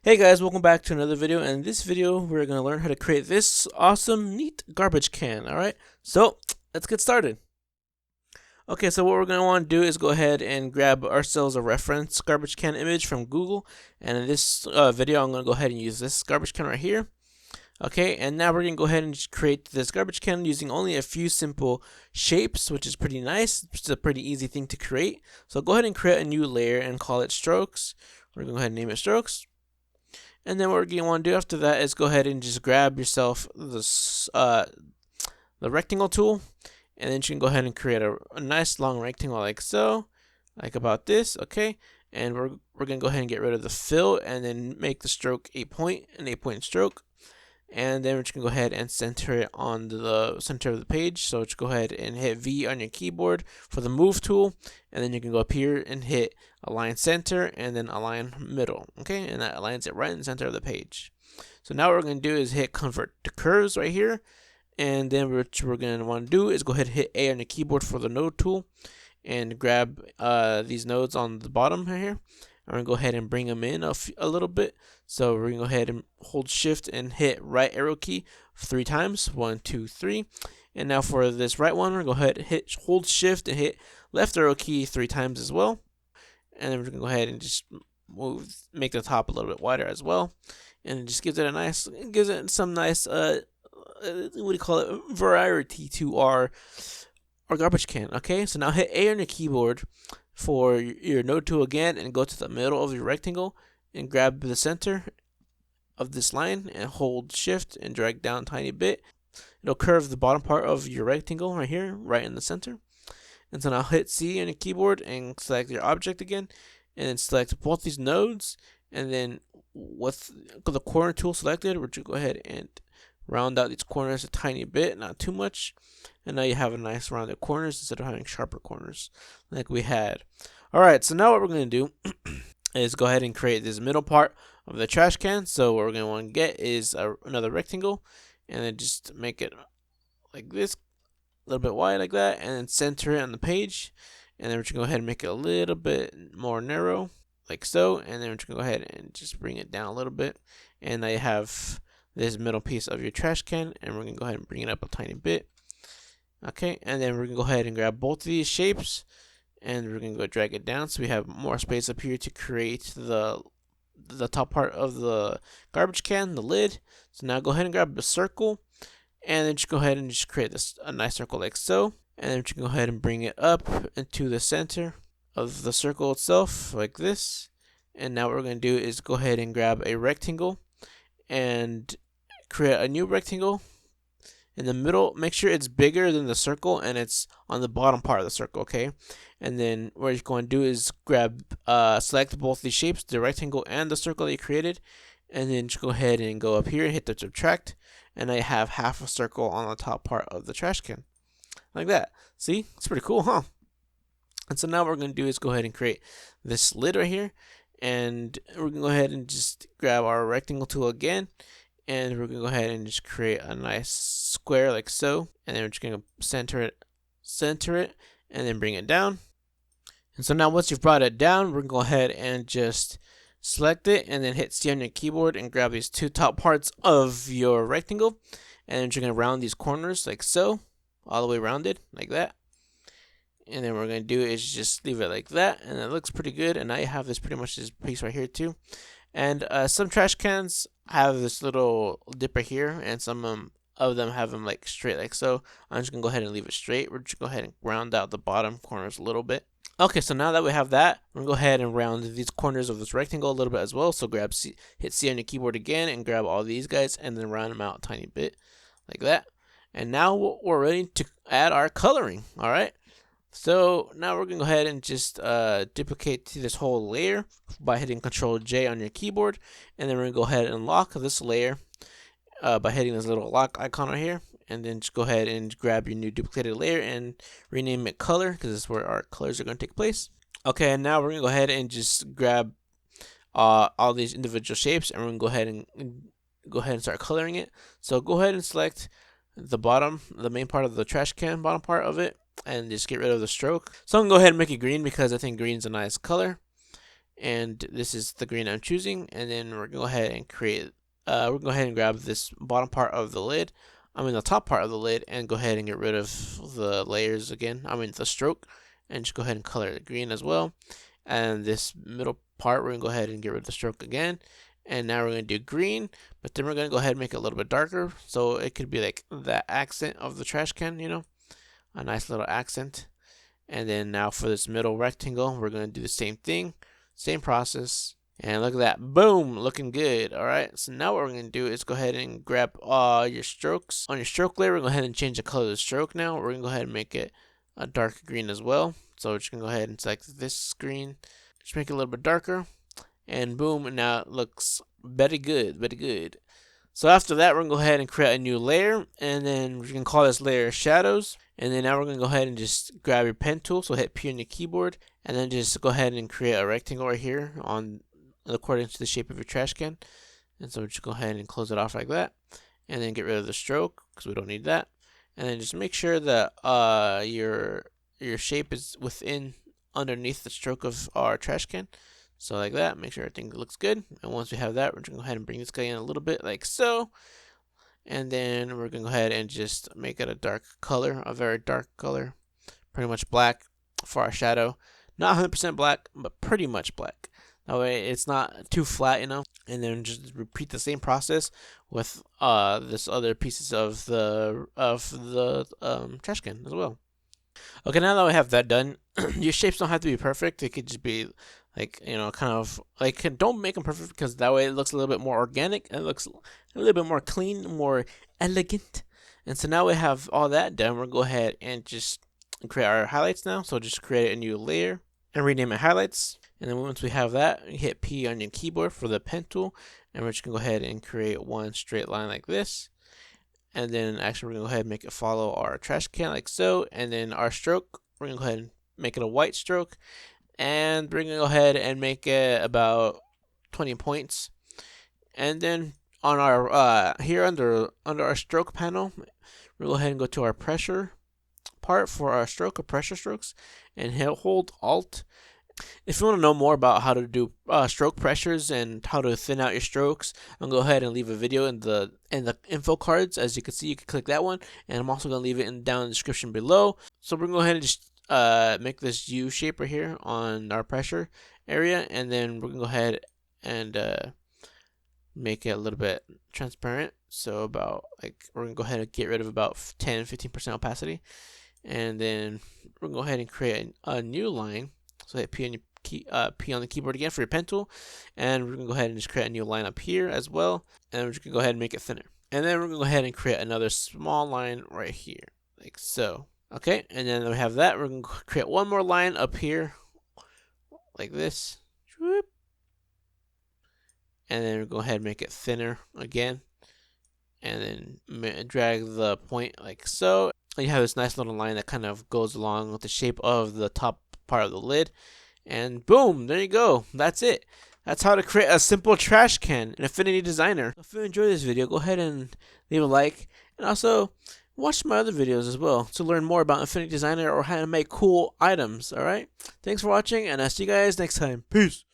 Hey guys, welcome back to another video. And in this video, we're going to learn how to create this awesome, neat garbage can. Alright, so let's get started. Okay, so what we're going to want to do is go ahead and grab ourselves a reference garbage can image from Google. And in this video, I'm going to go ahead and use this garbage can right here. Okay, and now we're going to go ahead and just create this garbage can using only a few simple shapes, which is pretty nice. It's a pretty easy thing to create. So go ahead and create a new layer and call it strokes. We're going to go ahead and name it strokes. And then what we're going to want to do after that is go ahead and just grab yourself this, the rectangle tool. And then you can go ahead and create a nice long rectangle like so. Like about this, okay? And we're going to go ahead and get rid of the fill and then make the stroke an 8-point stroke. And then we're just going to go ahead and center it on the center of the page. So just go ahead and hit V on your keyboard for the move tool. And then you can go up here and hit align center and then align middle. Okay, and that aligns it right in the center of the page. So now what we're going to do is hit convert to curves right here. And then what we're going to want to do is go ahead and hit A on your keyboard for the node tool. And grab these nodes on the bottom right here. I'm going to go ahead and bring them in a little bit. So we're going to go ahead and hold shift and hit right arrow key 3 times. 1, 2, 3. And now for this right one, we're going to go ahead and hold shift and hit left arrow key 3 times as well. And then we're going to go ahead and just make the top a little bit wider as well. And it just gives it some nice, what do you call it, variety to our garbage can. Okay, so now hit A on your keyboard for your node tool again and go to the middle of your rectangle and grab the center of this line and hold shift and drag down a tiny bit. It'll curve the bottom part of your rectangle right here, right in the center. And so now hit C on your keyboard and select your object again, and then select both these nodes, and then with the corner tool selected, we're going to go ahead and round out these corners a tiny bit, not too much. And now you have a nice rounded corners instead of having sharper corners like we had. Alright, so now what we're going to do is go ahead and create this middle part of the trash can. So what we're going to want to get is another rectangle, and then just make it like this, a little bit wide like that, and then center it on the page. And then we're just going to go ahead and make it a little bit more narrow like so. And then we're just going to go ahead and just bring it down a little bit. And now you have this middle piece of your trash can, and we're going to go ahead and bring it up a tiny bit. Okay, and then we're going to go ahead and grab both of these shapes, and we're going to go drag it down so we have more space up here to create the top part of the garbage can, the lid. So now go ahead and grab a circle, and then just go ahead and just create a nice circle like so. And then you can go ahead and bring it up into the center of the circle itself like this. And now what we're going to do is go ahead and grab a rectangle and create a new rectangle in the middle. Make sure it's bigger than the circle and it's on the bottom part of the circle, okay? And then what you're going to do is select both these shapes, the rectangle and the circle that you created, and then just go ahead and go up here and hit the subtract, and I have half a circle on the top part of the trash can like that. See, it's pretty cool, huh? And so now what we're going to do is go ahead and create this lid right here, and we're going to go ahead and just grab our rectangle tool again, and we're going to go ahead and just create a nice square like so. And then we're just going to center it, and then bring it down. And so now once you've brought it down, we're going to go ahead and just select it, and then hit C on your keyboard and grab these 2 top parts of your rectangle. And then you're going to round these corners like so, all the way rounded like that. And then what we're going to do is just leave it like that, and it looks pretty good. And now you have this piece right here too. And some trash cans have this little dip right here, and some of them have them like straight like so. I'm just going to go ahead and leave it straight. We're just going to go ahead and round out the bottom corners a little bit. Okay, so now that we have that, we're going to go ahead and round these corners of this rectangle a little bit as well. So hit C on your keyboard again and grab all these guys and then round them out a tiny bit like that. And now we're ready to add our coloring, all right? So now we're going to go ahead and just duplicate this whole layer by hitting Control J on your keyboard. And then we're going to go ahead and lock this layer by hitting this little lock icon right here. And then just go ahead and grab your new duplicated layer and rename it color, because this is where our colors are going to take place. Okay, and now we're going to go ahead and just grab all these individual shapes, and we're going to go ahead and start coloring it. So go ahead and select the main part of the trash can, bottom part of it, and just get rid of the stroke. So I'm going to go ahead and make it green because I think green is a nice color. and this is the green I'm choosing. And then we're gonna go ahead and create. We're gonna go ahead and grab this bottom part of the lid. The top part of the lid, and go ahead and get rid of the layers again. The stroke, and just go ahead and color it green as well. And this middle part, we're gonna go ahead and get rid of the stroke again. And now we're gonna do green, but then we're gonna go ahead and make it a little bit darker, so it could be like the accent of the trash can, a nice little accent. And then now for this middle rectangle, we're gonna do the same thing, same process. And look at that, boom, looking good. All right, so now what we're gonna do is go ahead and grab your strokes. On your stroke layer, we're gonna go ahead and change the color of the stroke now. We're gonna go ahead and make it a dark green as well. So we're just gonna go ahead and select this screen, just make it a little bit darker, and boom, and now it looks very good, very good. So after that, we're gonna go ahead and create a new layer, and then we're gonna call this layer shadows. And then now we're gonna go ahead and just grab your pen tool, so hit P on your keyboard, and then just go ahead and create a rectangle right here according to the shape of your trash can. And so just go ahead and close it off like that, and then get rid of the stroke because we don't need that. And then just make sure that your shape is underneath the stroke of our trash can. So like that, make sure everything looks good. And once we have that, we're gonna go ahead and bring this guy in a little bit like so. And then we're gonna go ahead and just make it a dark color, a very dark color, pretty much black for our shadow. Not 100% black, but pretty much black. That way it's not too flat, And then just repeat the same process with this other pieces of the trash can as well. Okay, now that we have that done, your shapes don't have to be perfect. It could just be like, kind of like, don't make them perfect because that way it looks a little bit more organic and it looks a little bit more clean, more elegant. And so now we have all that done. We're gonna go ahead and just create our highlights now. So just create a new layer and rename it highlights. And then once we have that, hit P on your keyboard for the pen tool, and we're just gonna go ahead and create one straight line like this. And then actually we're gonna go ahead and make it follow our trash can like so. And then our stroke, we're gonna go ahead and make it a white stroke. And we're gonna go ahead and make it about 20 points. And then on our here under our stroke panel, we'll go ahead and go to our pressure part for our stroke or pressure strokes, and hold Alt. If you want to know more about how to do stroke pressures and how to thin out your strokes, I'm gonna go ahead and leave a video in the info cards. As you can see, you can click that one, and I'm also gonna leave it down in the description below. So we're gonna go ahead and just make this U shape right here on our pressure area, and then we're gonna go ahead and make it a little bit transparent. So we're gonna go ahead and get rid of about 10-15% opacity, and then we're gonna go ahead and create a new line. So hit P on the keyboard again for your pen tool, and we're gonna go ahead and just create a new line up here as well, and we're just gonna go ahead and make it thinner. And then we're gonna go ahead and create another small line right here, like so. Okay, and then we have that. We're gonna create one more line up here, like this, and then we're gonna go ahead and make it thinner again, and then drag the point like so. And you have this nice little line that kind of goes along with the shape of the top part of the lid, and boom, there you go. That's it. That's how to create a simple trash can in Affinity Designer. If you enjoyed this video, go ahead and leave a like, and also watch my other videos as well to learn more about Affinity Designer or how to make cool items. Alright, thanks for watching, and I'll see you guys next time. Peace.